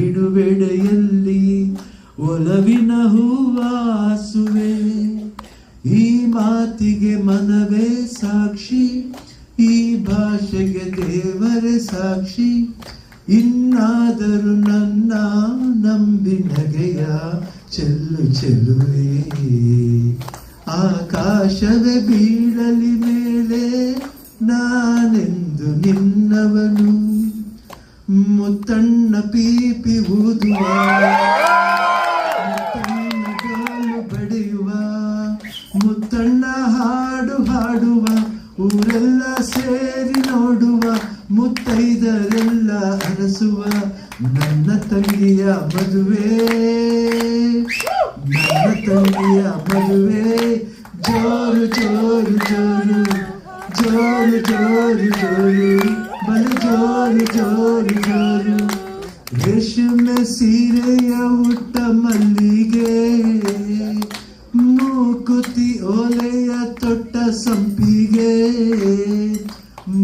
ಇಡುವೆಡೆಯಲ್ಲಿ ಒಲವಿನ ಹೂವಾಸುವೆ. ಈ ಮಾತಿಗೆ ಮನವೇ ಸಾಕ್ಷಿ, ಈ ಭಾಷೆಗೆ ದೇವರೇ ಸಾಕ್ಷಿ. ಇನ್ನಾದರೂ ನನ್ನ ನಂಬಿ ನಗೆಯ ಚೆಲ್ಲು ಚೆಲುವೆ. ಆಕಾಶವೇ ಬೀಳಲಿ ಮೇಲೆ ನಾನೆಂದು ನಿನ್ನವನು. ಮುತ್ತಣ್ಣ ಪೀಪಿ ಊದುವ, ಮುತ್ತಣ್ಣ ಡೋಲು ಬಡಿಯುವ, ಮುತ್ತಣ್ಣ ಹಾಡು ಹಾಡುವ, ಊರೆಲ್ಲ ಸೇರಿ ನೋಡುವ, ಮುತ್ತೈದರೆಲ್ಲ ಅರಸುವ. ನನ್ನ ತಂಗಿಯ ಮದುವೆ, ನನ್ನ ತಂಗಿಯ ಮದುವೆ. ಜೋರು ಜೋರು ಜೋರು, ಜೋರು ಜೋರು ಜೋರು, ಬಲು ಜೋರು ಜೋರು ಜೋರು. ರೇಷ್ಮೆ ಸೀರೆಯ ಉಟ್ಟ ಮಲ್ಲಿಗೆ, ಮೂಕುತಿ ಓಲೆಯ ತೊಟ್ಟ ಸಂಪಿಗೆ.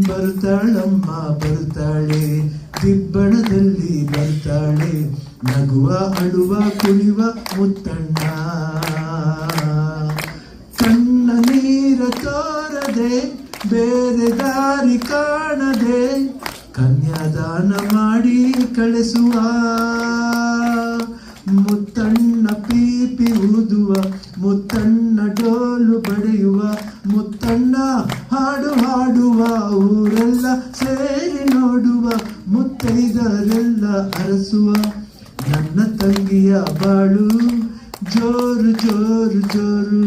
ಬರ್ತಾಳಮ್ಮ ಬರ್ತಾಳೆ, ದಿಬ್ಬಣದಲ್ಲಿ ಬರ್ತಾಳೆ, ನಗುವ ಅಳುವ ಕುಣಿವ ಮುತ್ತಣ್ಣ. ಕಣ್ಣ ನೀರ ತೋರದೆ ಬೇರೆ ದಾರಿ ಕಾಣದೆ, ಕನ್ಯಾದಾನ ಮಾಡಿ ಕಳಿಸುವ. ಮುತ್ತಣ್ಣ ಪೀಪಿ ಊದುವ, ಮುತ್ತಣ್ಣ ಡೋಲು ಬಡಿಯುವ, ಮುತ್ತಣ್ಣ ಹಾಡು ಹಾಡುವ, ಊರೆಲ್ಲ ಸೇರಿ ನೋಡುವ, ಮುತ್ತೈದರೆಲ್ಲ ಅರಸುವ. ನನ್ನ ತಂಗಿಯ ಬಾಳು ಜೋರು ಜೋರು ಜೋರು,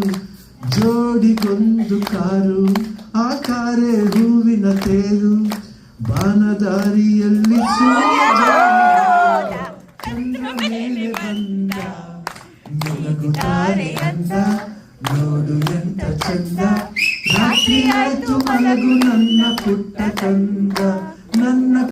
ಜೋಡಿಗೊಂದು ಕಾರು, ಆ ಕಾರೇ ಹೂವಿನ ತೇರು. ಬಾನದಾರಿಯಲ್ಲಿ ಚಂದ್ರ ಮೇಲೆ ಬಂದ, ಮಲಗುತ್ತಾರೆ ಅಂದ, ನೋಡು ಎಂತ ಚಂದ. ರಾತ್ರಿ ಆಯ್ತು ಮಲಗು ನನ್ನ ಪುಟ್ಟ ಕಂದ, ನನ್ನ